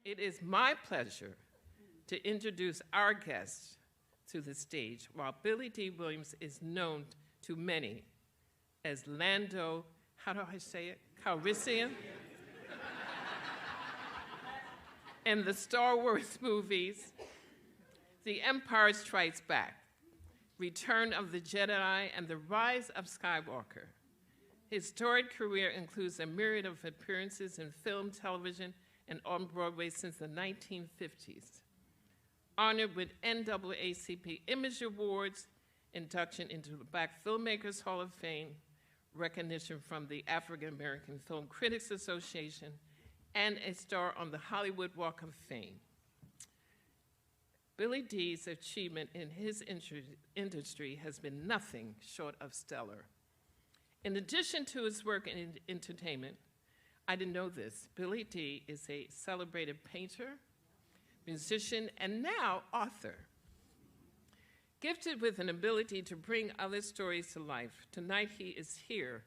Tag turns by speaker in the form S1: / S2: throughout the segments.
S1: It is my pleasure to introduce our guest to the stage. While Billy Dee Williams is known to many as Lando, how do I say it, Calrissian? In the Star Wars movies, The Empire Strikes Back, Return of the Jedi, and The Rise of Skywalker. His storied career includes a myriad of appearances in film, television, and on Broadway since the 1950s. Honored with NAACP Image Awards, induction into the Black Filmmakers Hall of Fame, recognition from the African American Film Critics Association, and a star on the Hollywood Walk of Fame. Billy Dee's achievement in his industry has been nothing short of stellar. In addition to his work in entertainment, I didn't know this, Billy Dee is a celebrated painter, musician, and now author. Gifted with an ability to bring other stories to life, tonight he is here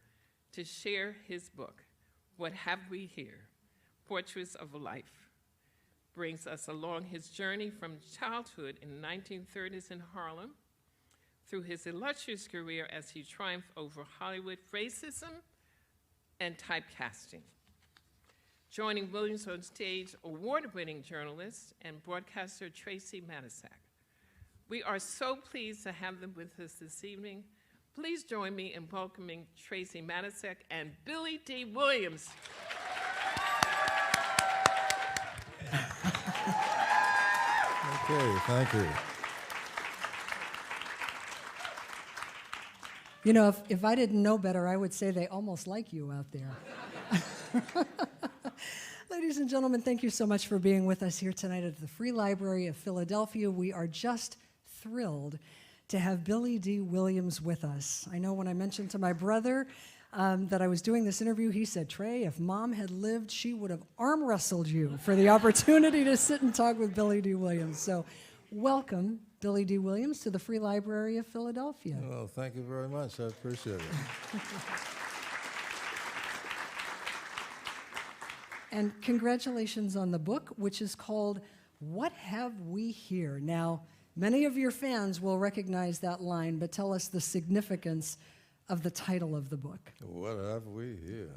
S1: to share his book, What Have We Here? Portraits of a Life. Brings us along his journey from childhood in the 1930s in Harlem through his illustrious career as he triumphed over Hollywood racism and typecasting. Joining Williams on stage, award-winning journalist and broadcaster Tracey Matisak. We are so pleased to have them with us this evening. Please join me in welcoming Tracey Matisak and Billy Dee Williams.
S2: Okay, thank you.
S3: You know, if I didn't know better, I would say they almost like you out there. Ladies and gentlemen, thank you so much for being with us here tonight at the Free Library of Philadelphia. We are just thrilled to have Billy Dee Williams with us. I know when I mentioned to my brother that I was doing this interview, he said, Trey, if Mom had lived, she would have arm wrestled you for the opportunity to sit and talk with Billy Dee Williams. So welcome, Billy Dee Williams, to the Free Library of Philadelphia.
S2: Well, thank you very much. I appreciate it.
S3: And congratulations on the book, which is called What Have We Here? Now, many of your fans will recognize that line, but tell us the significance of the title of the book.
S2: What have we here?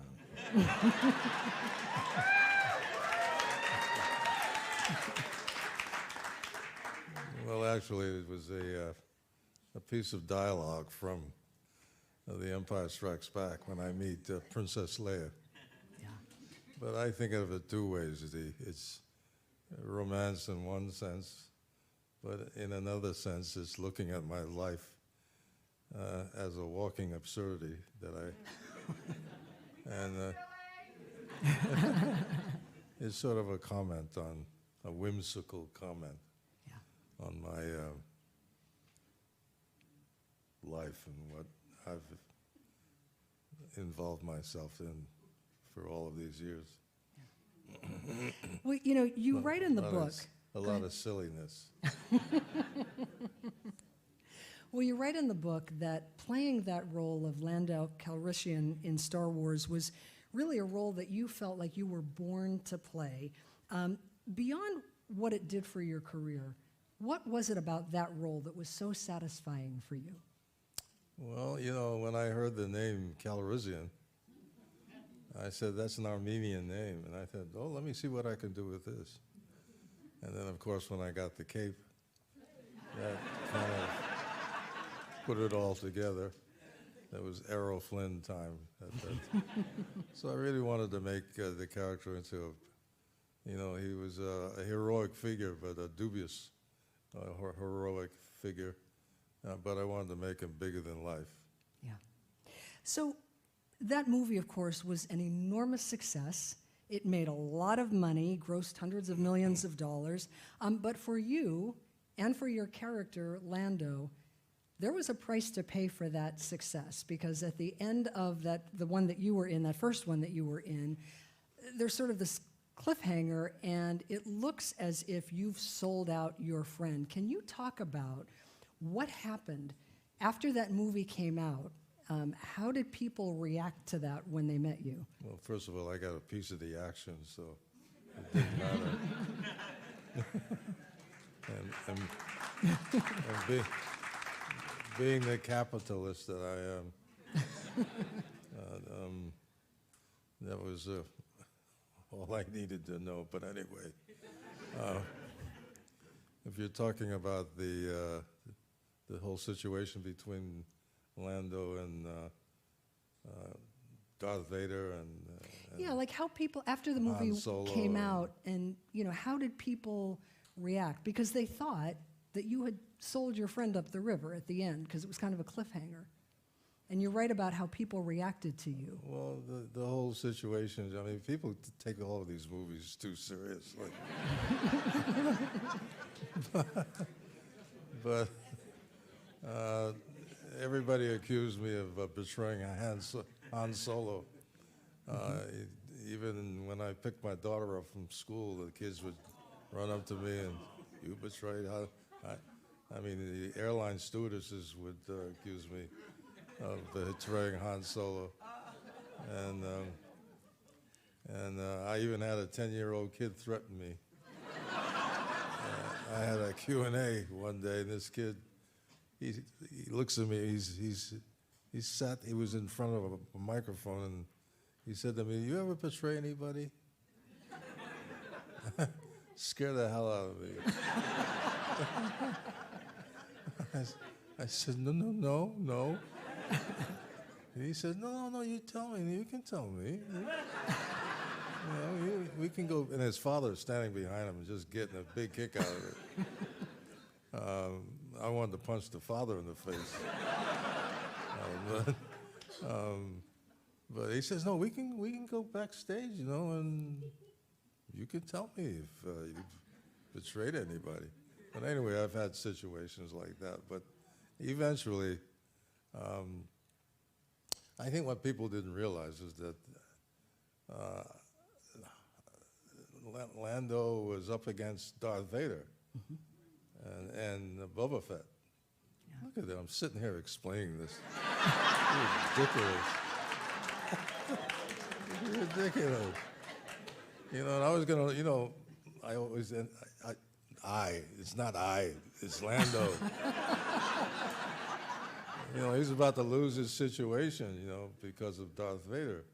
S2: Well, actually, it was a piece of dialogue from The Empire Strikes Back when I meet Princess Leia.
S3: Yeah.
S2: But I think of it two ways. It's romance in one sense, but in another sense, it's looking at my life as a walking absurdity that and it's sort of a comment on, a whimsical comment on my life and what I've involved myself in for all of these years.
S3: Well, you know, you write in the book.
S2: A lot of silliness.
S3: Well, you write in the book that playing that role of Lando Calrissian in Star Wars was really a role that you felt like you were born to play. Beyond what it did for your career, what was it about that role that was so satisfying for you?
S2: Well, you know, when I heard the name Calrissian, I said, that's an Armenian name. And I said, oh, let me see what I can do with this. And then, of course, when I got the cape, that kind of put it all together. That was Errol Flynn time. So I really wanted to make the character into you know, he was a heroic figure, but a dubious heroic figure. But I wanted to make him bigger than life.
S3: Yeah. So that movie, of course, was an enormous success. It made a lot of money, grossed hundreds of millions of dollars. But for you and for your character, Lando, there was a price to pay for that success, because at the end of that, the one that you were in, that first one that you were in, there's sort of this cliffhanger, and it looks as if you've sold out your friend. Can you talk about what happened after that movie came out? How did people react to that when they met you?
S2: Well, first of all, I got a piece of the action, so It didn't matter. and being the capitalist that I am, that was all I needed to know. But anyway, if you're talking about the whole situation between Lando and Darth Vader and
S3: yeah, like how people, after the movie came out, and, how did people react? Because they thought that you had sold your friend up the river at the end, because it was kind of a cliffhanger. And you write about how people reacted to you.
S2: Well, the whole situation, I mean, people take all of these movies too seriously. but everybody accused me of betraying Han Solo. Even when I picked my daughter up from school, the kids would run up to me and, you betrayed Han. I mean, the airline stewardesses would accuse me of betraying Han Solo. And I even had a 10-year-old kid threaten me. I had a Q&A one day, and this kid, he looks at me, he was in front of a microphone, and he said to me, "You ever betray anybody?" Scared the hell out of me. I said, no. He said, no, you tell me, you can tell me. We can go, and his father standing behind him, just getting a big kick out of it. I wanted to punch the father in the face. But he says, no, we can go backstage, and you can tell me if you've betrayed anybody. But anyway, I've had situations like that. But eventually, I think what people didn't realize is that Lando was up against Darth Vader and Boba Fett. Yeah. Look at that, I'm sitting here explaining this. It's ridiculous. And I was gonna, I always, it's not it's Lando. He's about to lose his situation, because of Darth Vader.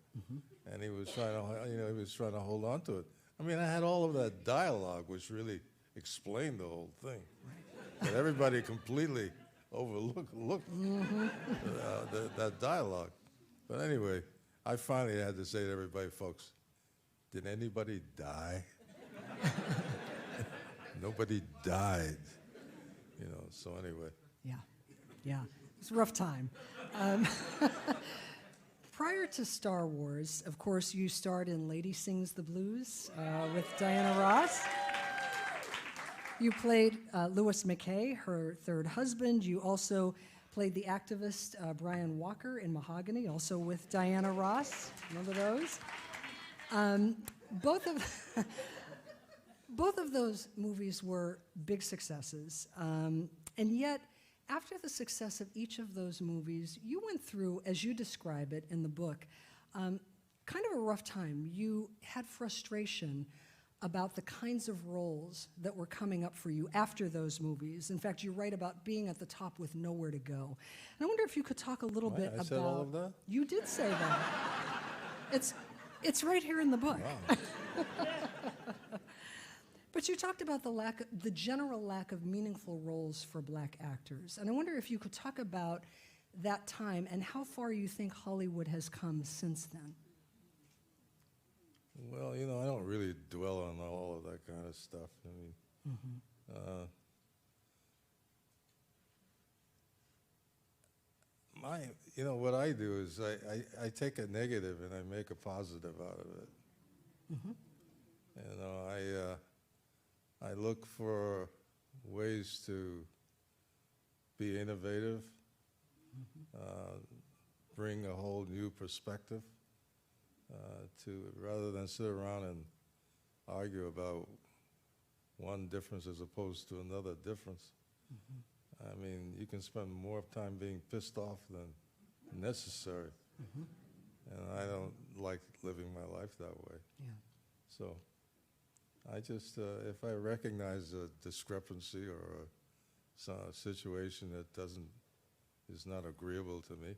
S2: And he was trying to hold on to it. I mean, I had all of that dialogue, which really explained the whole thing. But everybody completely overlooked that dialogue. But anyway, I finally had to say to everybody, folks, did anybody die? Nobody died. So anyway.
S3: Yeah. It's a rough time. Prior to Star Wars, of course, you starred in Lady Sings the Blues with Diana Ross. You played Louis McKay, her third husband. You also played the activist Brian Walker in Mahogany, also with Diana Ross. Remember those? Both of those movies were big successes. And yet, after the success of each of those movies, you went through, as you describe it in the book, kind of a rough time. You had frustration about the kinds of roles that were coming up for you after those movies. In fact, you write about being at the top with nowhere to go. And I wonder if you could talk a little bit about...
S2: I said all of that?
S3: You did say that. It's right here in the book.
S2: Wow.
S3: But you talked about the general lack of meaningful roles for black actors. And I wonder if you could talk about that time and how far you think Hollywood has come since then.
S2: Well, I don't really dwell on all of that kind of stuff. I mean, what I do is I take a negative and I make a positive out of it. I look for ways to be innovative, bring a whole new perspective rather than sit around and argue about one difference as opposed to another difference. I mean, you can spend more time being pissed off than necessary. And I don't like living my life that way.
S3: Yeah.
S2: So I just, if I recognize a discrepancy or a situation that is not agreeable to me,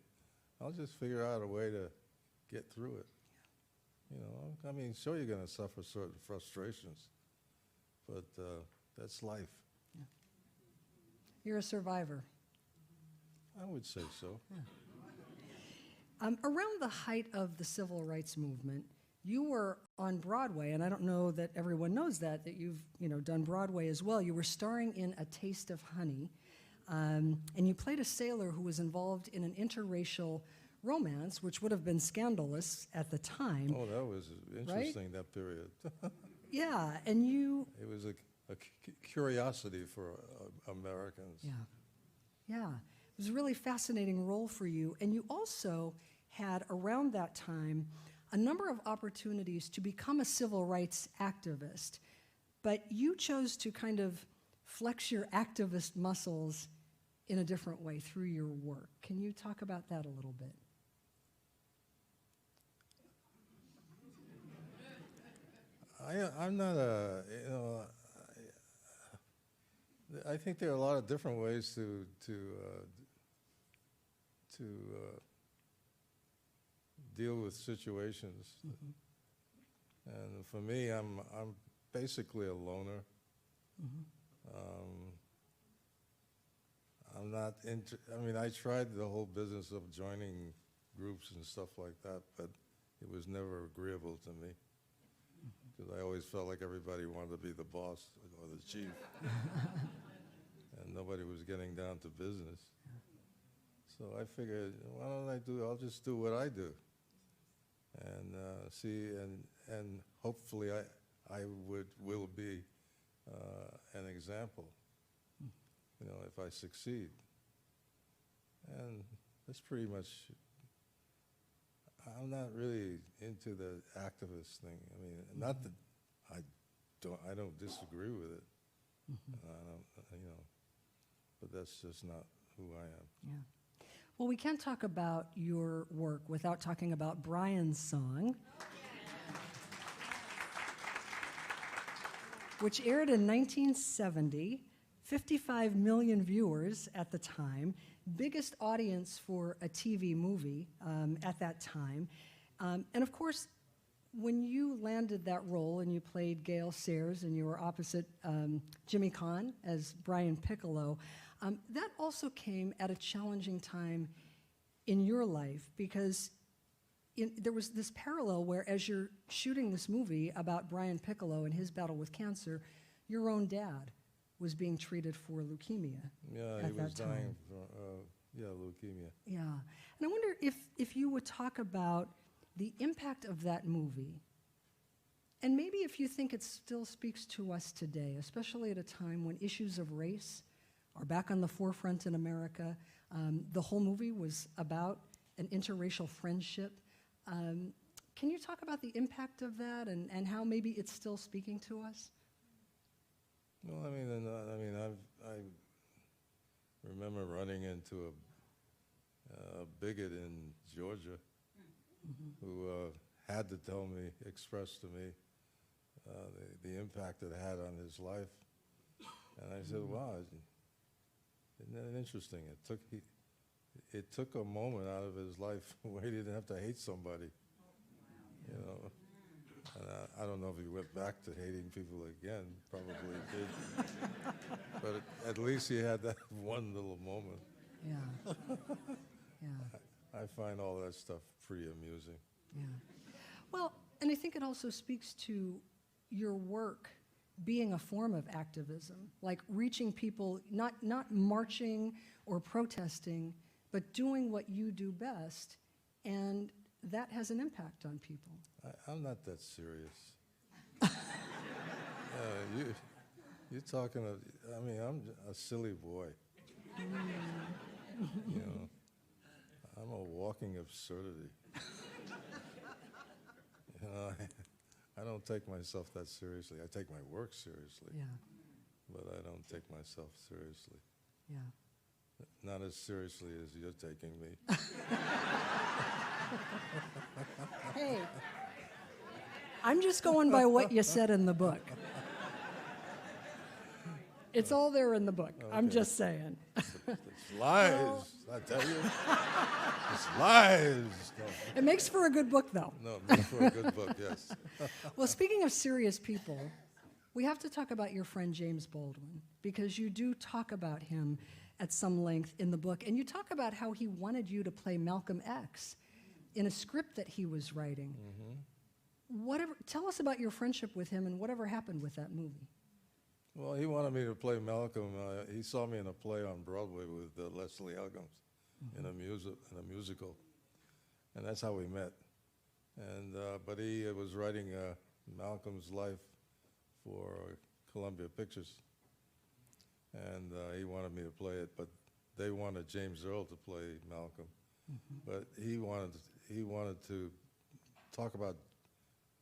S2: I'll just figure out a way to get through it. You know, I mean, sure, you're going to suffer certain frustrations, but that's life.
S3: Yeah. You're a survivor.
S2: I would say so.
S3: Yeah. Around the height of the civil rights movement, you were on Broadway, and I don't know that everyone knows that you've done Broadway as well. You were starring in A Taste of Honey, and you played a sailor who was involved in an interracial romance, which would have been scandalous at the time.
S2: Oh, that was interesting, right? That period.
S3: Yeah, and you...
S2: It was a curiosity for Americans.
S3: Yeah, yeah. It was a really fascinating role for you, and you also had, around that time, a number of opportunities to become a civil rights activist, but you chose to kind of flex your activist muscles in a different way through your work. Can you talk about that a little bit?
S2: I'm not I think there are a lot of different ways to deal with situations. Mm-hmm. And for me, I'm basically a loner. Mm-hmm. I'm not I tried the whole business of joining groups and stuff like that, but it was never agreeable to me. Because I always felt like everybody wanted to be the boss or the chief. And nobody was getting down to business. So I figured, why don't I'll just do what I do. And and hopefully I will be an example, if I succeed. And that's pretty much, I'm not really into the activist thing. I mean, not that I don't disagree with it. Mm-hmm. But that's just not who I am.
S3: Yeah. Well, we can't talk about your work without talking about Brian's song, which aired in 1970, 55 million viewers at the time, biggest audience for a TV movie at that time. And of course, when you landed that role and you played Gail Sayers and you were opposite Jimmy Caan as Brian Piccolo, that also came at a challenging time in your life because there was this parallel where as you're shooting this movie about Brian Piccolo and his battle with cancer, your own dad was being treated for leukemia.
S2: Yeah, he was dying from leukemia.
S3: Yeah, and I wonder if you would talk about the impact of that movie, and maybe if you think it still speaks to us today, especially at a time when issues of race are back on the forefront in America. The whole movie was about an interracial friendship. Can you talk about the impact of that and how maybe it's still speaking to us?
S2: Well, I remember running into a bigot in Georgia who had to express to me the impact it had on his life. And I said, wow, isn't that interesting? It took a moment out of his life where he didn't have to hate somebody, And I don't know if he went back to hating people again, probably did. But at least he had that one little moment.
S3: Yeah. Yeah.
S2: I find all that stuff pretty amusing.
S3: Yeah. Well, and I think it also speaks to your work being a form of activism, like reaching people, not marching or protesting, but doing what you do best, and that has an impact on people.
S2: I'm not that serious. You're talking, I'm a silly boy. I'm a walking absurdity. I don't take myself that seriously. I take my work seriously.
S3: Yeah. But
S2: I don't take myself seriously.
S3: Yeah.
S2: Not as seriously as you're taking me.
S3: Hey, I'm just going by what you said in the book. It's all there in the book. I'm
S2: Okay.
S3: just saying.
S2: It's lies, I tell you. It's lies.
S3: It makes for a good book, though.
S2: No, no, meant for a good book, yes.
S3: Well, speaking of serious people, we have to talk about your friend James Baldwin, because you do talk about him at some length in the book, and you talk about how he wanted you to play Malcolm X in a script that he was writing. Tell us about your friendship with him and whatever happened with that movie.
S2: Well, he wanted me to play Malcolm. He saw me in a play on Broadway with Leslie Uggams in a musical, and that's how we met. And but he was writing Malcolm's life for Columbia Pictures, and he wanted me to play it. But they wanted James Earl to play Malcolm, but he wanted to talk about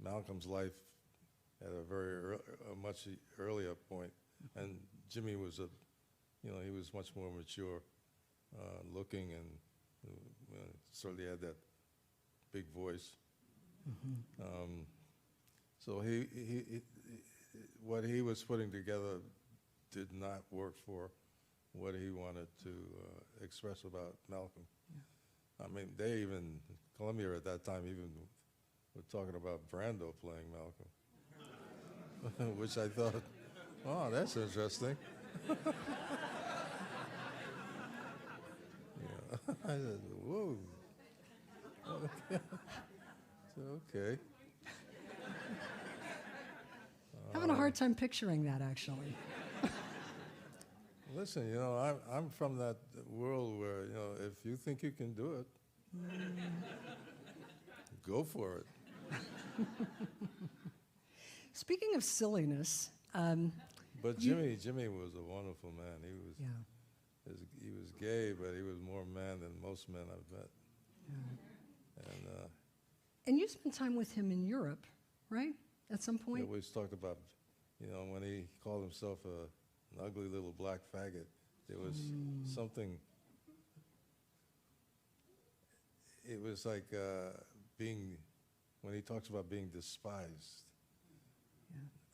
S2: Malcolm's life at a much earlier point, and Jimmy was he was much more mature looking, and certainly had that big voice. So what he was putting together did not work for what he wanted to express about Malcolm. I mean, Columbia at that time even were talking about Brando playing Malcolm. Which I thought, oh, that's interesting. I said, whoa. Okay.
S3: Having a hard time picturing that, actually.
S2: Listen, I'm from that world where, if you think you can do it, go for it.
S3: Speaking of silliness,
S2: But Jimmy was a wonderful man.
S3: yeah,
S2: He was gay, but he was more man than most men I've met.
S3: and you spent time with him in Europe, right? At some
S2: We
S3: point.
S2: always talked about, when he called himself an ugly little black faggot, there was something. It was like when he talks about being despised.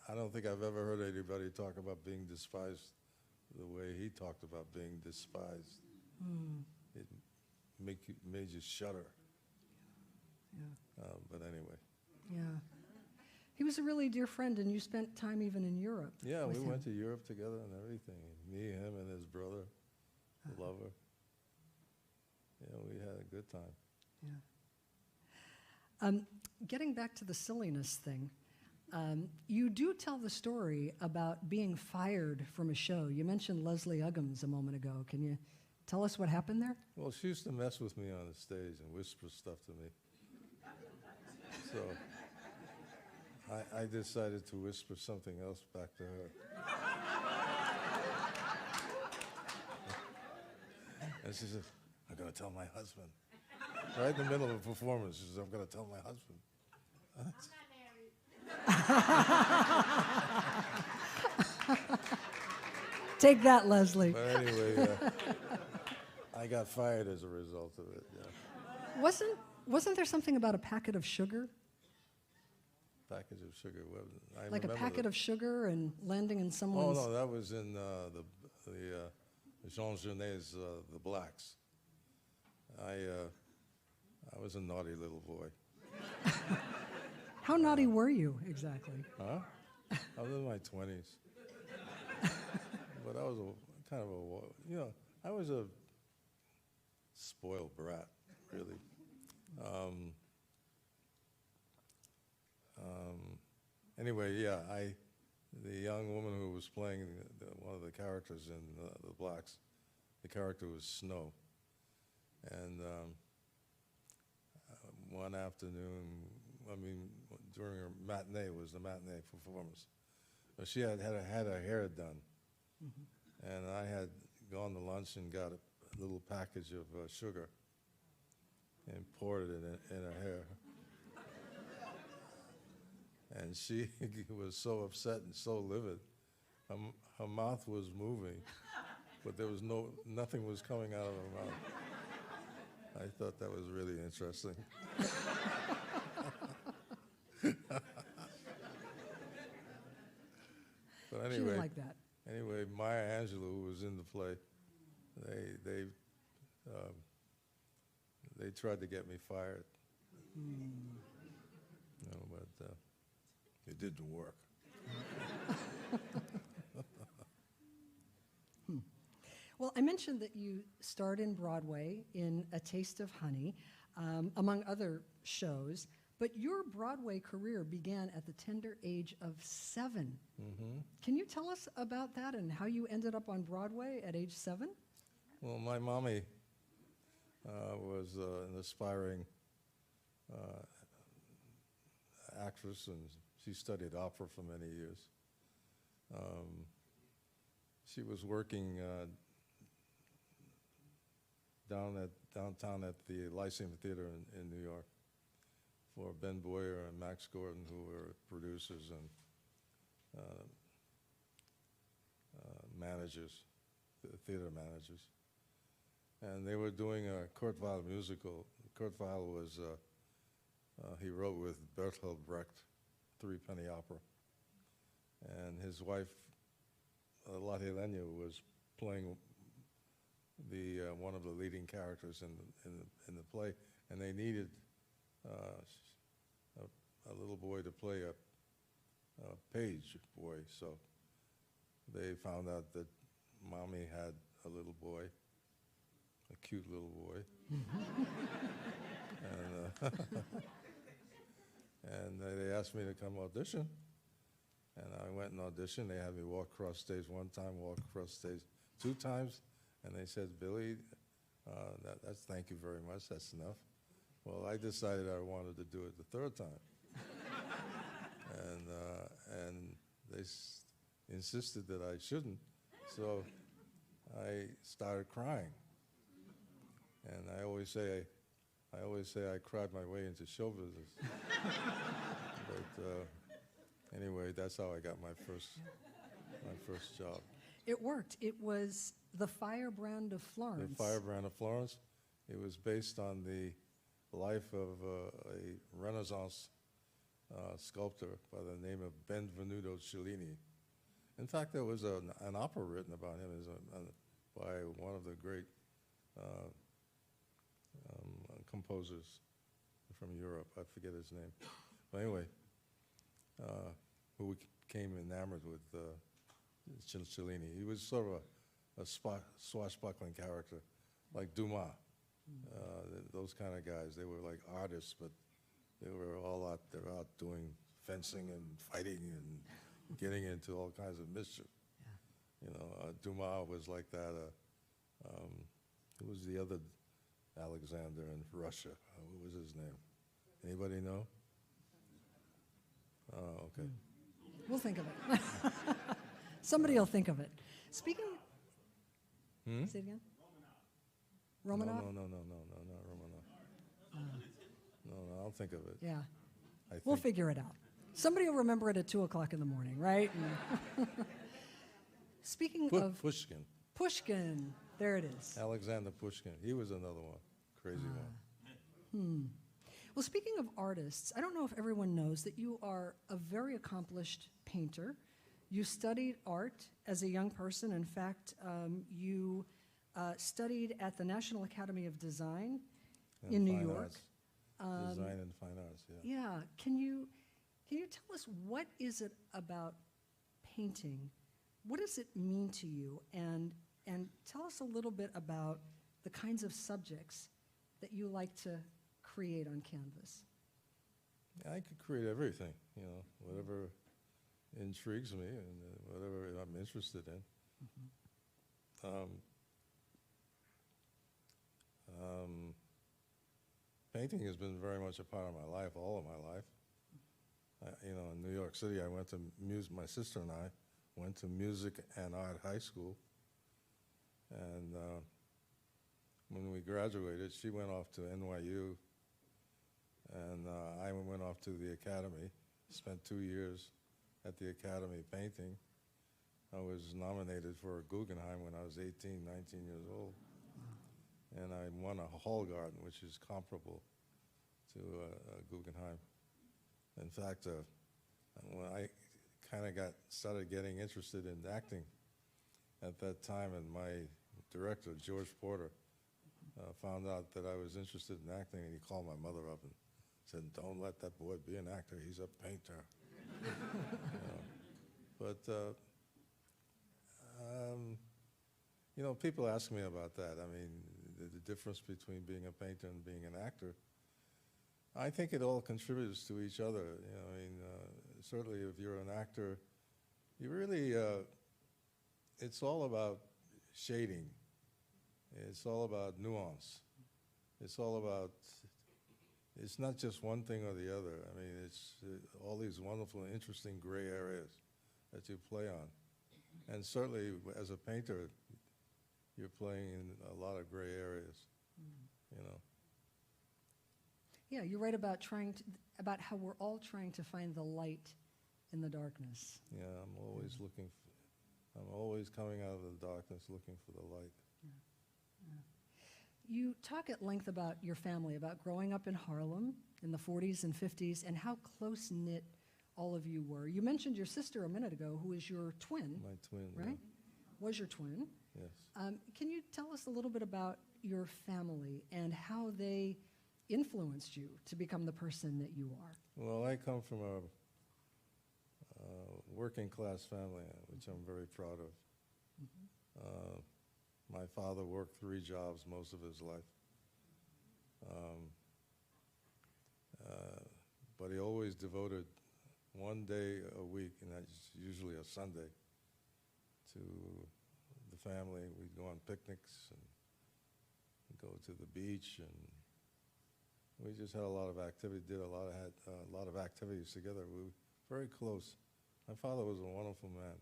S2: I don't think I've ever heard anybody talk about being despised the way he talked about being despised. It made you shudder.
S3: Yeah.
S2: But anyway.
S3: Yeah. He was a really dear friend, and you spent time even in Europe.
S2: Yeah,
S3: with
S2: we
S3: him.
S2: went to Europe together and everything. Me, him, and his brother, the lover. Yeah, we had a good time.
S3: Yeah. Getting back to the silliness thing, you do tell the story about being fired from a show. You mentioned Leslie Uggams a moment ago. Can you tell us what happened there?
S2: Well, she used to mess with me on the stage and whisper stuff to me. So I decided to whisper something else back to her. And she says, I'm going to tell my husband. Right in the middle of a performance, she says, I'm going to tell my husband.
S3: Take that, Leslie.
S2: But anyway, I got fired as a result of it. Yeah.
S3: Wasn't there something about a packet of sugar?
S2: Package of sugar. I
S3: Like a
S2: remember
S3: packet
S2: that.
S3: of sugar and landing in
S2: Oh
S3: someone's...
S2: no, that was in the Jean Genet's The Blacks. I was a naughty little boy.
S3: How naughty were you, exactly?
S2: Huh? I was in my 20s. But I was kind of I was a spoiled brat, really. Anyway, yeah, the young woman who was playing one of the characters in The Blacks, the character was Snow. And one afternoon, during her matinee, was the matinee performance. She had her hair done. And I had gone to lunch and got a little package of sugar and poured it in her hair. And she was so upset and so livid. Her mouth was moving, but there was nothing was coming out of her mouth. I thought that was really interesting. But
S3: She
S2: anyway,
S3: didn't like that.
S2: Anyway, Maya Angelou, who was in the play, um, they tried to get me fired. No, but it didn't work.
S3: Well, I mentioned that you starred in Broadway in A Taste of Honey, among other shows, but your Broadway career began at the tender age of 7.
S2: Mm-hmm.
S3: Can you tell us about that and how you ended up on Broadway at age 7?
S2: Well, my mommy was an aspiring actress, and she studied opera for many years. She was working downtown at the Lyceum Theater in New York for Ben Boyer and Max Gordon, who were producers and managers, theater managers. And they were doing a Kurt Weill musical. Kurt Weill was, he wrote with Bertolt Brecht, Three-Penny Opera. And his wife, Lotte Lenya, was playing one of the leading characters in the play, and they needed a little boy to play a page boy. So they found out that mommy had a little boy, a cute little boy, and they asked me to come audition, and I went and auditioned. They had me walk across stage one time, walk across stage 2 times. And they said, Billy, that's thank you very much, that's enough. Well, I decided I wanted to do it the 3rd time. And they insisted that I shouldn't, so I started crying. And I always say I cried my way into show business. But anyway, that's how I got my first job.
S3: It worked. It was The Firebrand of Florence.
S2: The Firebrand of Florence. It was based on the life of a Renaissance sculptor by the name of Benvenuto Cellini. In fact, there was an opera written about him by one of the great composers from Europe. I forget his name. But anyway, who became enamored with Cellini. He was sort of a swashbuckling character, like Dumas. Those kind of guys. They were like artists, but they were all out there out doing fencing and fighting and getting into all kinds of mischief. Yeah. You know, Dumas was like that. Who was the other Alexander in Russia? What was his name? Anybody know? Oh, okay.
S3: We'll think of it. Somebody will think of it. Speaking. Say it again. Romanov?
S2: No, not Romanov. No, I'll think of it.
S3: Yeah. We'll figure it out. Somebody will remember it at 2 o'clock in the morning, right? Speaking of
S2: Pushkin.
S3: Pushkin, there it is.
S2: Alexander Pushkin. He was another one. Crazy one.
S3: Well, speaking of artists, I don't know if everyone knows that you are a very accomplished painter. You studied art as a young person. In fact, you studied at the National Academy of Design in New York.
S2: Design and Fine Arts, yeah.
S3: Yeah. Can you tell us, what is it about painting? What does it mean to you? And tell us a little bit about the kinds of subjects that you like to create on canvas.
S2: I could create everything, you know, whatever intrigues me and whatever I'm interested in. Painting has been very much a part of my life, all of my life. You know, in New York City, I went to my sister and I went to music and art high school. And when we graduated, she went off to NYU, and I went off to the academy, spent 2 years at the academy painting. I was nominated for a Guggenheim when I was 18, 19 years old. And I won a Hallgarten, which is comparable to a Guggenheim. In fact, when I kind of started getting interested in acting, at that time, and my director, George Porter, found out that I was interested in acting, and he called my mother up and said, "Don't let that boy be an actor. He's a painter." But people ask me about that. I mean, the difference between being a painter and being an actor. I think it all contributes to each other. Certainly if you're an actor, you really, it's all about shading. It's all about nuance. It's all about, it's not just one thing or the other. I mean, it's all these wonderful, interesting gray areas that you play on. And certainly as a painter, you're playing in a lot of gray areas,
S3: Yeah, you write about about how we're all trying to find the light in the darkness.
S2: Yeah, I'm always I'm always coming out of the darkness looking for the light.
S3: You talk at length about your family, about growing up in Harlem in the 40s and 50s, and how close-knit all of you were. You mentioned your sister a minute ago, who is your twin.
S2: My twin,
S3: right? Was your twin.
S2: Yes.
S3: Can you tell us a little bit about your family and how they influenced you to become the person that you are?
S2: Well, I come from a working-class family, which I'm very proud of. My father worked 3 jobs most of his life. But he always devoted one day a week, and that's usually a Sunday, to the family. We'd go on picnics and go to the beach, and we just had a lot of activity, did a lot of activities together. We were very close. My father was a wonderful man.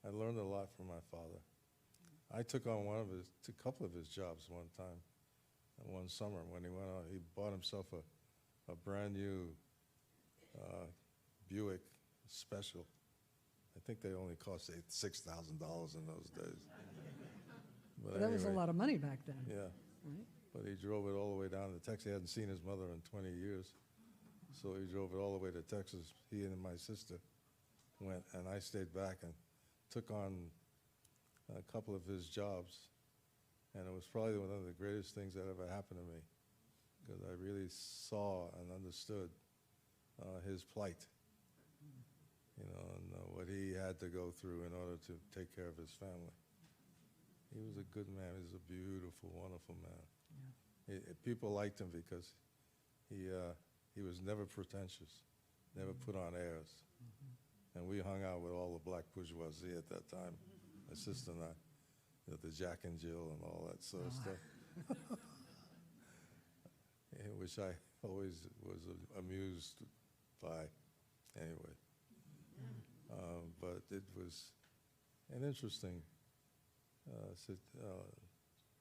S2: I learned a lot from my father. I took on a couple of his jobs one time, one summer when he went out. He bought himself a brand new Buick Special. I think they only cost $6,000 in those days.
S3: But that was a lot of money back then.
S2: Yeah.
S3: Right?
S2: But he drove it all the way down to Texas. He hadn't seen his mother in 20 years. So he drove it all the way to Texas. He and my sister went, and I stayed back and took on a couple of his jobs. And it was probably one of the greatest things that ever happened to me, because I really saw and understood his plight, and what he had to go through in order to take care of his family. He was a good man. He was a beautiful, wonderful man. Yeah. People liked him because he was never pretentious, never put on airs. And we hung out with all the black bourgeoisie at that time, my sister and I, the Jack and Jill and all that sort of stuff, which I always was amused by anyway. But it was an interesting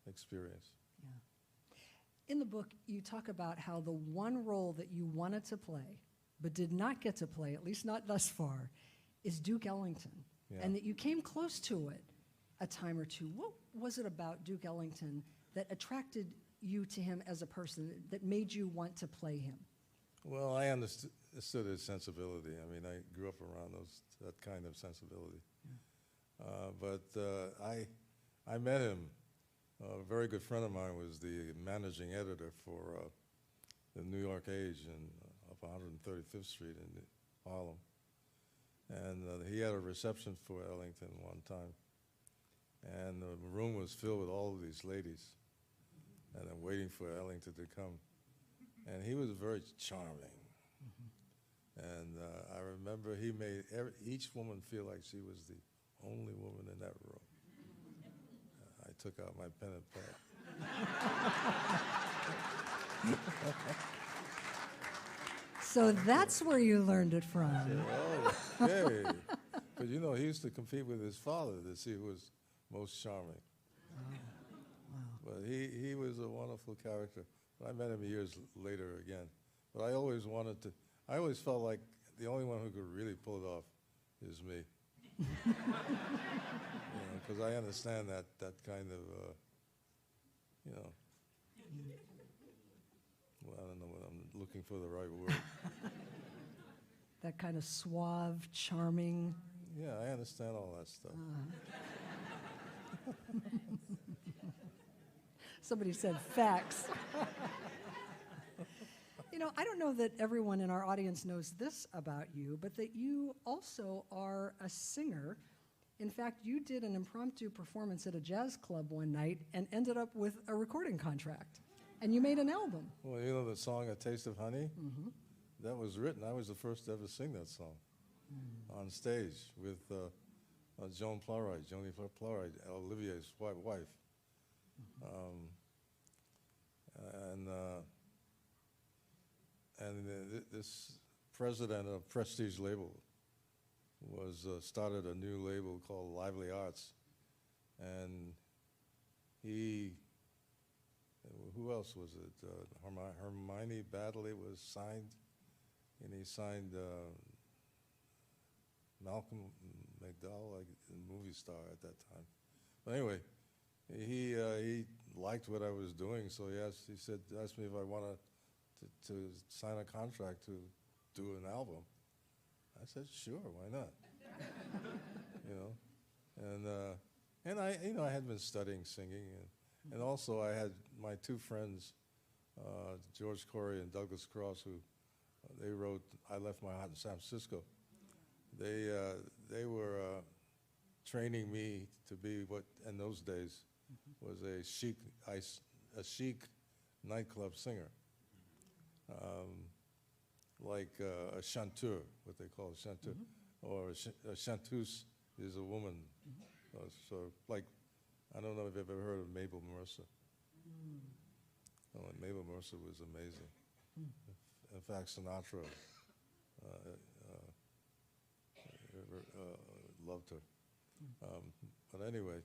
S2: experience.
S3: Yeah. In the book, you talk about how the one role that you wanted to play, but did not get to play, at least not thus far, is Duke Ellington, and that you came close to it a time or two. What was it about Duke Ellington that attracted you to him as a person, that made you want to play him?
S2: Well, I understood his sensibility. I mean, I grew up around that kind of sensibility. But I met him. A very good friend of mine was the managing editor for the New York Age up 135th Street in Harlem. And he had a reception for Ellington one time. And the room was filled with all of these ladies, and I'm waiting for Ellington to come. And he was very charming. And I remember he made each woman feel like she was the only woman in that room. I took out my pen and pad.
S3: So that's where you learned it from.
S2: Oh, okay. But he used to compete with his father to see who was most charming.
S3: Wow.
S2: But he was a wonderful character. I met him years later again. But I always felt like the only one who could really pull it off is me. Because I understand that kind of, well, I don't know what I'm looking for the right word.
S3: That kind of suave, charming.
S2: Yeah, I understand all that stuff.
S3: Somebody said facts. You know, I don't know that everyone in our audience knows this about you, but that you also are a singer. In fact, you did an impromptu performance at a jazz club one night and ended up with a recording contract. And you made an album.
S2: Well, you know the song "A Taste of Honey"? Mm-hmm. That was written. I was the first to ever sing that song on stage with Joni Plowright, Olivier's wife. This president of Prestige label was started a new label called Lively Arts, and who else was it? Hermione Baddeley was signed, and he signed Malcolm McDowell, like a movie star at that time. But anyway, he liked what I was doing, so he asked me if I wanted to sign a contract to do an album. I said, sure, why not? And I had been studying singing, and also I had my two friends, George Corey and Douglas Cross, who they wrote "I Left My Heart in San Francisco." They were training me to be what in those days was a chic nightclub singer, like a chanteur, what they call a chanteur, or a chanteuse is a woman. So like, I don't know if you've ever heard of Mabel Mercer. Oh, Mabel Mercer was amazing. In fact, Sinatra loved her. But anyway,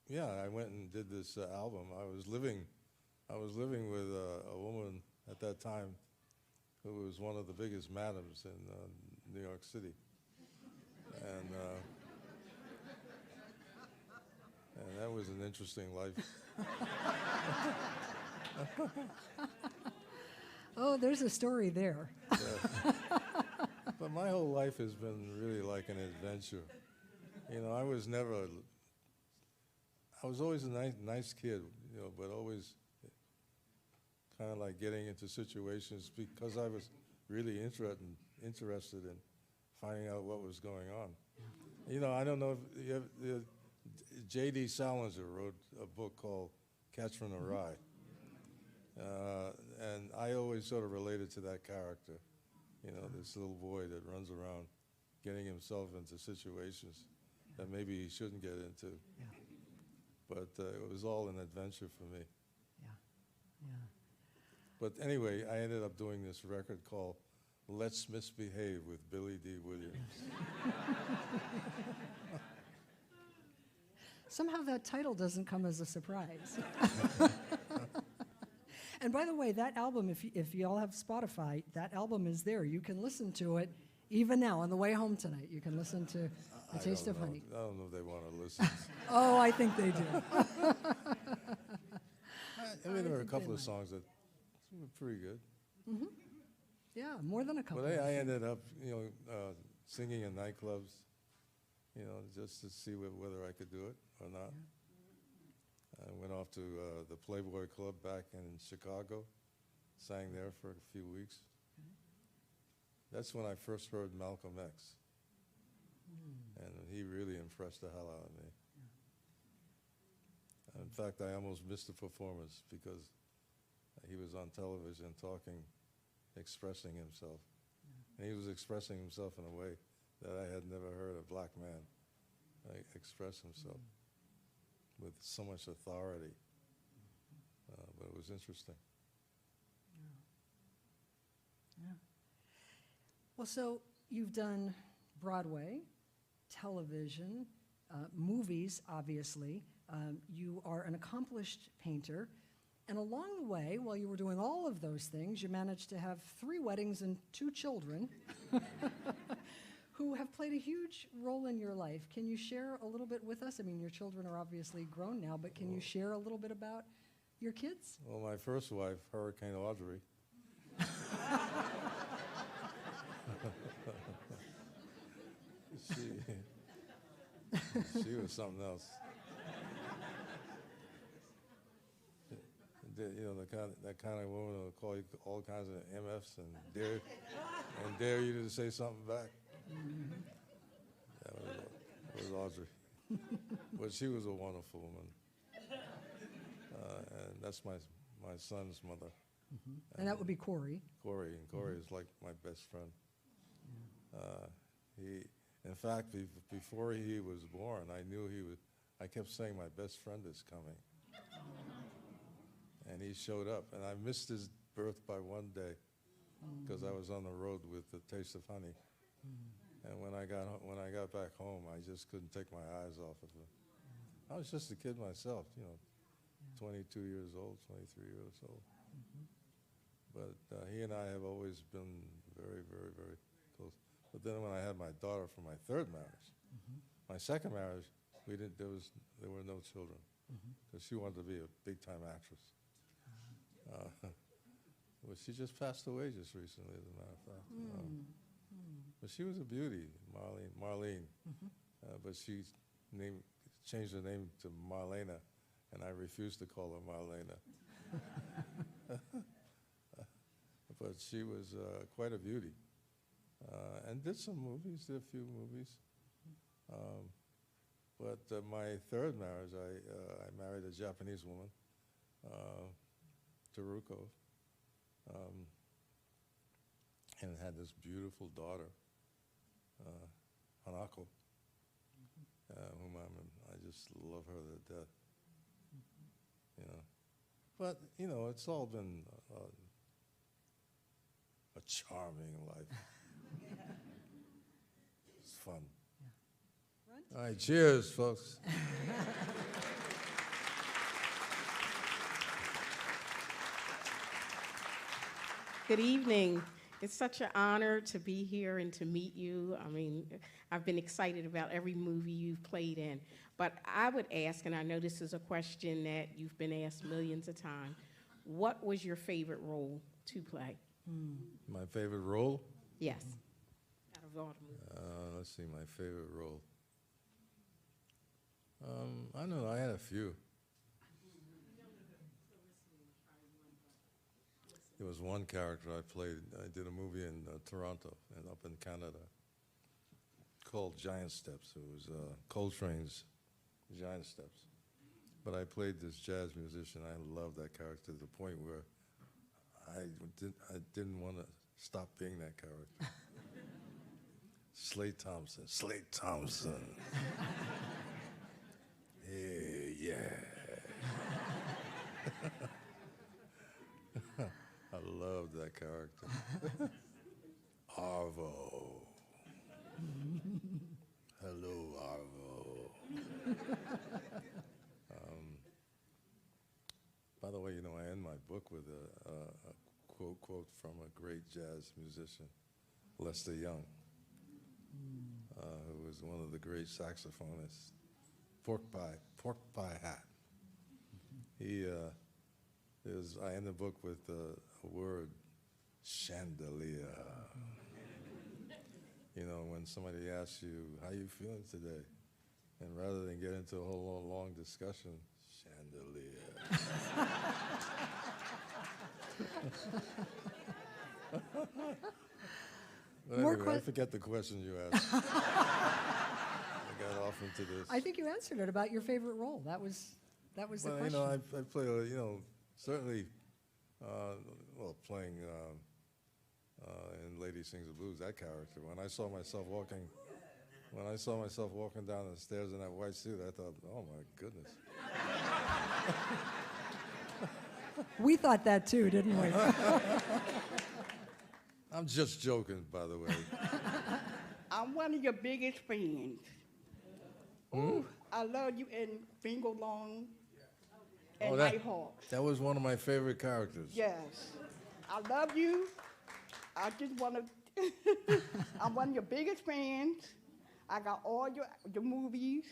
S2: yeah, I went and did this album. I was living with a woman at that time who was one of the biggest madams in New York City, and that was an interesting life.
S3: Oh, there's a story there.
S2: Yeah. But my whole life has been really like an adventure. You know, I was always a nice kid, you know, but always kind of like getting into situations because I was really interested in finding out what was going on. You know, I don't know if you have, J.D. Salinger wrote a book called Catch from the Rye. And I always sort of related to that character, you know, this little boy that runs around getting himself into situations that maybe he shouldn't get into.
S3: Yeah.
S2: But it was all an adventure for me.
S3: Yeah, yeah.
S2: But anyway, I ended up doing this record called Let's Misbehave with Billy Dee Williams.
S3: Somehow that title doesn't come as a surprise. And by the way, that album, if you all have Spotify, that album is there. You can listen to it even now on the way home tonight. You can listen to A Taste of Honey.
S2: I don't know if they want to listen.
S3: Oh, I think they do.
S2: I mean, there were a couple of songs that were pretty good.
S3: Mm-hmm. Yeah, more than a couple.
S2: But I ended up, you know, singing in nightclubs, you know, just to see whether I could do it or not.
S3: Yeah.
S2: I went off to the Playboy Club back in Chicago, sang there for a few weeks. That's when I first heard Malcolm X. And he really impressed the hell out of me. In fact, I almost missed the performance because he was on television talking, expressing himself. And he was expressing himself in a way that I had never heard a black man express himself with so much authority. But it was interesting.
S3: Yeah. Well, so you've done Broadway, television, movies, obviously. You are an accomplished painter. And along the way, while you were doing all of those things, you managed to have 3 weddings and 2 children who have played a huge role in your life. Can you share a little bit with us? I mean, your children are obviously grown now, but can you share a little bit about your kids?
S2: Well, my first wife, Hurricane Audrey, She was something else. You know, that kind of woman will call you all kinds of MFs and dare you to say something back. That was Audrey. But she was a wonderful woman. And that's my son's mother.
S3: And that would be Corey.
S2: Corey, and Corey is like my best friend. In fact, before he was born, I knew I kept saying, my best friend is coming. And he showed up, and I missed his birth by one day because I was on the road with The Taste of Honey. And when I got back home, I just couldn't take my eyes off of him. I was just a kid myself, 22 years old, 23 years old. But he and I have always been very, very, very close. But then when I had my daughter from my third marriage, my second marriage, there were no children because she wanted to be a big-time actress. Well, she just passed away just recently, as a matter of fact. But she was a beauty, Marlene. But she changed her name to Marlena, and I refused to call her Marlena. But she was quite a beauty, and did some movies, did a few movies. But my third marriage, I married a Japanese woman, Teruko, and had this beautiful daughter, Hanako, whom I just love her to death. But it's all been a charming life. It's fun.
S3: Yeah.
S2: All right, cheers, folks.
S4: Good evening. It's such an honor to be here and to meet you. I mean, I've been excited about every movie you've played in. But I would ask, and I know this is a question that you've been asked millions of times, what was your favorite role to play?
S2: My favorite role?
S4: Yes. Out of all the movies.
S2: Let's see, my favorite role. I don't know, I had a few. There was one character I played. I did a movie in Toronto and up in Canada called Giant Steps. It was Coltrane's Giant Steps. But I played this jazz musician. I loved that character to the point where I didn't want to stop being that character. Slade Thompson. Yeah. I loved that character. Arvo. Hello, Arvo. By the way, I end my book with a quote from a great jazz musician, Lester Young, who was one of the great saxophonists. Pork pie hat. I end the book with a word, chandelier. When somebody asks you, how you feeling today? And rather than get into a whole long discussion, chandelier. But anyway, I forget the question you asked. I got off into this.
S3: I think you answered it about your favorite role. That was the question.
S2: I play, certainly, playing in Lady Sings the Blues, that character. When I saw myself walking down the stairs in that white suit, I thought, oh my goodness.
S3: We thought that too, didn't we?
S2: I'm just joking, by the way.
S5: I'm one of your biggest fans. Ooh, I love you in Bingo Long and Nighthawks.
S2: That was one of my favorite characters.
S5: Yes. I love you. I just want to, I'm one of your biggest fans. I got all your movies,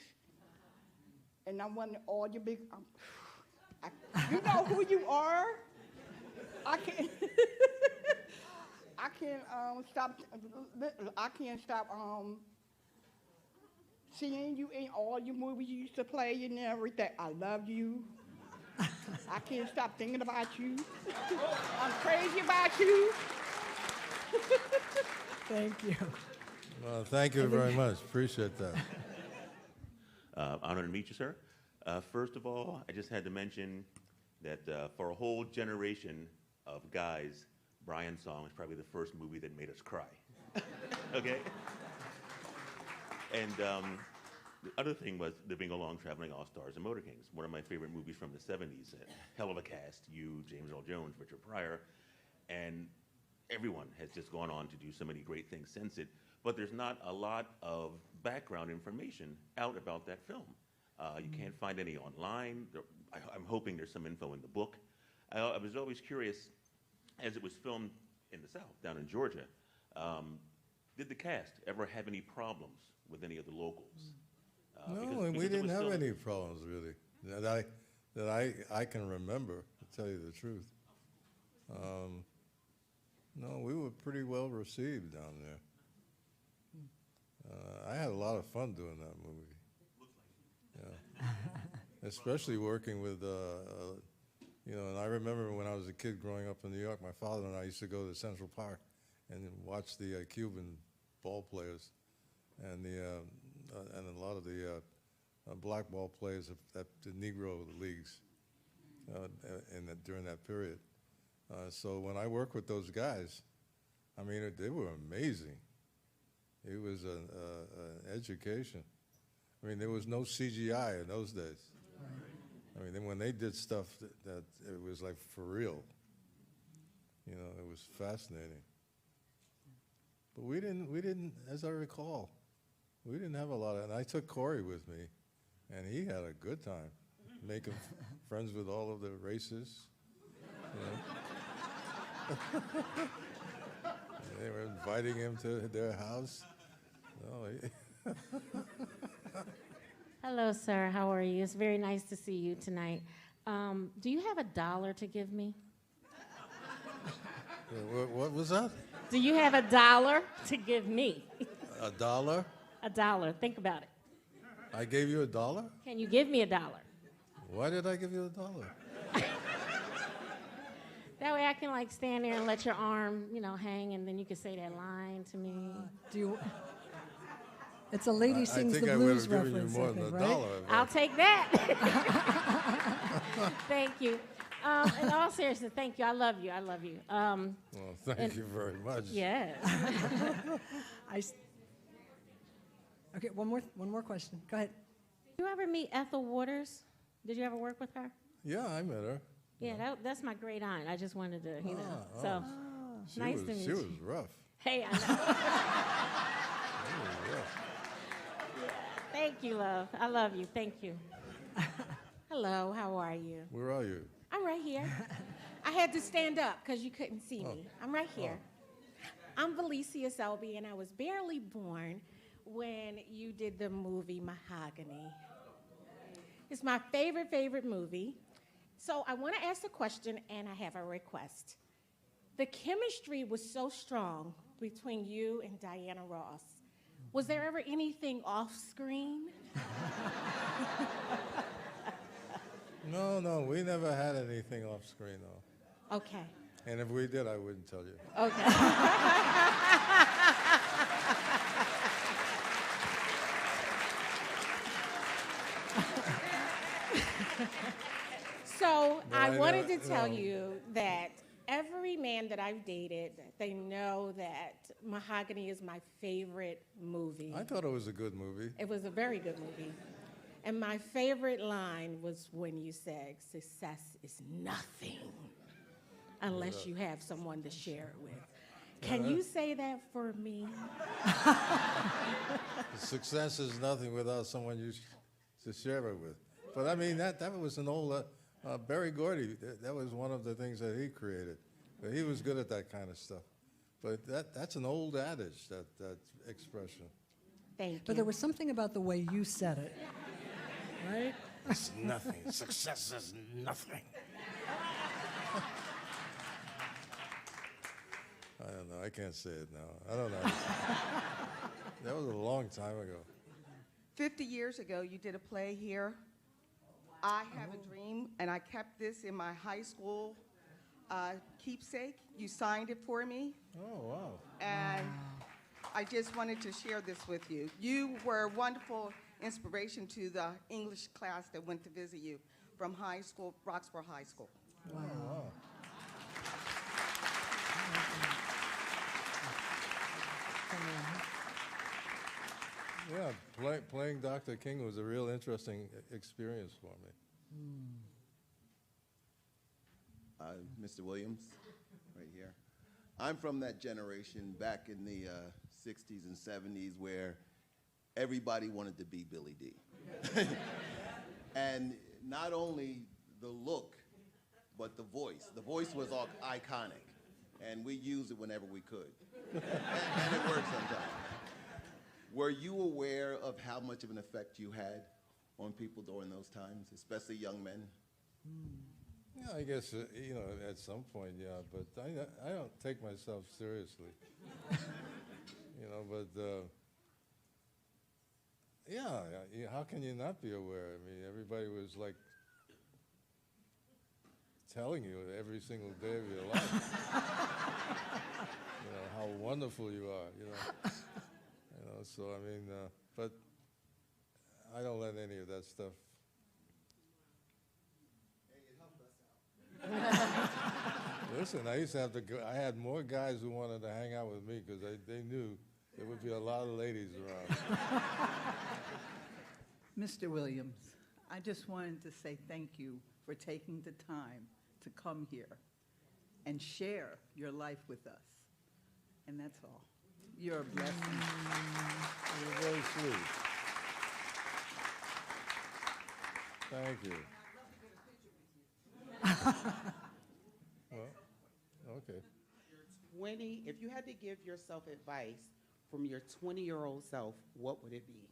S5: and I'm one of all your big, you know who you are. I can't stop seeing you in all your movies you used to play and everything. I love you. I can't stop thinking about you. I'm crazy about you.
S3: Thank you.
S2: Well, thank you very much. Appreciate that.
S6: Honored to meet you, sir. First of all, I just had to mention that for a whole generation of guys, Brian's song is probably the first movie that made us cry. Okay? And the other thing was Living Along, Traveling All-Stars, and Motor Kings, one of my favorite movies from the 70s. Hell of a cast, you, James Earl Jones, Richard Pryor, and everyone has just gone on to do so many great things since it. But there's not a lot of background information out about that film. You can't find any online. I'm hoping there's some info in the book. I was always curious, as it was filmed in the South, down in Georgia, did the cast ever have any problems with any of the locals?
S2: No, and we didn't have any problems really that I can remember, to tell you the truth. No, we were pretty well received down there. I had a lot of fun doing that movie. Yeah. Especially working with, you know, and I remember when I was a kid growing up in New York, my father and I used to go to Central Park and watch the Cuban ball players and a lot of the black ball players at the Negro leagues during that period. So when I worked with those guys, I mean, they were amazing. It was an education. I mean, there was no CGI in those days. I mean, then when they did stuff that it was like for real. You know, it was fascinating. But we didn't, as I recall, we didn't have a lot of, and I took Corey with me, and he had a good time, making friends with all of the races. You know? They were inviting him to their house. No,
S7: Hello, sir. How are you? It's very nice to see you tonight. Do you have $1 to give me?
S2: What was that?
S7: Do you have $1 to give me?
S2: $1?
S7: $1. Think about it.
S2: I gave you $1?
S7: Can you give me $1?
S2: Why did I give you $1?
S7: That way I can like stand there and let your arm, you know, hang, and then you can say that line to me.
S3: Do you? It's a lady sings the
S2: I
S3: blues
S2: would have given
S3: reference,
S2: you more
S3: I
S2: than
S3: think,
S2: $1.
S3: right?
S7: I'll take that. Thank you. In all seriousness, thank you. I love you. I love you.
S2: Well, thank you very much.
S7: Yes.
S3: Okay, one more question. Go ahead.
S7: Did you ever meet Ethel Waters? Did you ever work with her?
S2: Yeah, I met her.
S7: Yeah, that's my great aunt. I just wanted to, you know.
S2: Oh.
S7: So nice to meet
S2: She
S7: you.
S2: was rough.
S7: Hey, I know.
S2: She was rough.
S7: Thank you, love. I love you. Thank you. Hello, how are you?
S2: Where are you?
S7: I'm right here. I had to stand up because you couldn't see me. I'm right here. I'm Valicia Selby, and I was barely born when you did the movie Mahogany. It's my favorite movie. So I want to ask a question, and I have a request. The chemistry was so strong between you and Diana Ross. Was there ever anything off screen?
S2: No, we never had anything off screen, though.
S7: Okay.
S2: And if we did, I wouldn't tell you.
S7: Okay. So
S2: But
S7: I
S2: I
S7: wanted
S2: never-
S7: to tell
S2: no.
S7: you that every man that I've dated, they know that Mahogany is my favorite movie.
S2: I thought it was a good movie.
S7: It was a very good movie. And my favorite line was when you said, success is nothing unless you have someone to share it with. Can you say that for me?
S2: Success is nothing without someone to share it with. But I mean, that was an old, Berry Gordy, that was one of the things that he created. But he was good at that kind of stuff. But that's an old adage, that expression.
S7: Thank you.
S3: But there was something about the way you said it, right?
S2: It's nothing. Success is nothing. I don't know. I can't say it now. I don't know. That was a long time ago.
S8: 50 years ago, you did a play here. I Have a Dream, and I kept this in my high school keepsake. You signed it for me,
S2: Oh, wow.
S8: and I just wanted to share this with you. You were a wonderful inspiration to the English class that went to visit you from high school, Roxborough High School.
S2: Oh, wow. Yeah, playing Dr. King was a real interesting experience for me.
S9: Mr. Williams, right here. I'm from that generation back in the 60s and 70s where everybody wanted to be Billy Dee. And not only the look, but the voice. The voice was all iconic, and we used it whenever we could. and it worked sometimes. Were you aware of how much of an effect you had on people during those times, especially young men?
S2: Yeah, I guess, you know, at some point, yeah, but I don't take myself seriously. You know, but, yeah, how can you not be aware? I mean, everybody was like telling you every single day of your life, you know, how wonderful you are, you know. You know, so I mean, but I don't let any of that stuff. Listen, I used to have to go, I had more guys who wanted to hang out with me because they knew there would be a lot of ladies around.
S10: Mr. Williams, I just wanted to say thank you for taking the time to come here and share your life with us. And that's all. You're a blessing.
S2: You're very sweet. Thank you. Well, okay.
S11: 20, if you had to give yourself advice from your 20-year-old self, what would it be?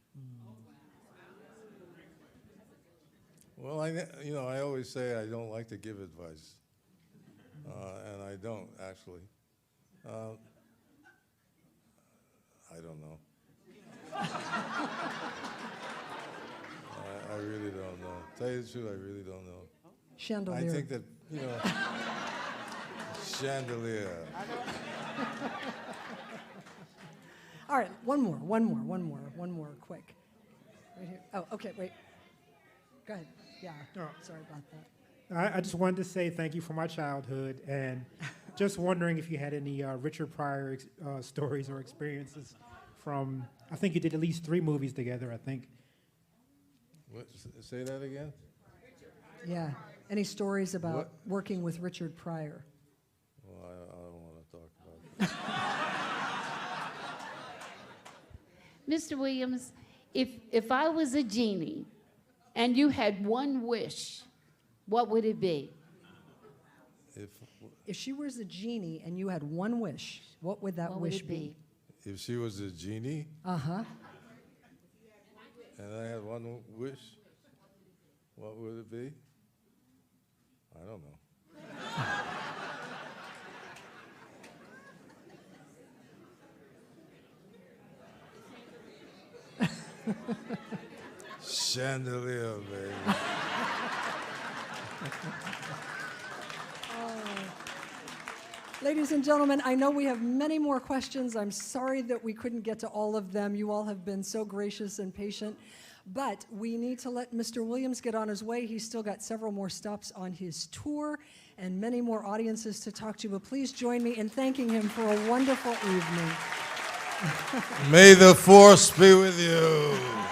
S2: Well, you know, I always say I don't like to give advice, and I don't actually. I don't know. I really don't know. Tell you the truth, I really don't know.
S3: Chandelier.
S2: I think that, you know, chandelier.
S3: All right, one more, quick. Right here. Oh, okay, wait. Go ahead. Yeah, sorry about that.
S12: I just wanted to say thank you for my childhood, and just wondering if you had any Richard Pryor stories or experiences from, I think you did at least 3 movies together, I think.
S2: What, say that again?
S3: Yeah. Any stories about
S2: What?
S3: working with Richard Pryor?
S2: Well, I don't want to talk about that.
S13: Mr. Williams, if I was a genie and you had one wish, what would it be?
S3: If she was a genie and you had one wish, what would that
S13: What would
S3: wish
S13: it
S3: be?
S2: If she was a genie
S3: Uh-huh.
S2: and I had one wish, what would it be? I don't know. Chandelier, baby.
S3: Ladies and gentlemen, I know we have many more questions. I'm sorry that we couldn't get to all of them. You all have been so gracious and patient. But we need to let Mr. Williams get on his way. He's still got several more stops on his tour and many more audiences to talk to. But please join me in thanking him for a wonderful evening.
S2: May the force be with you.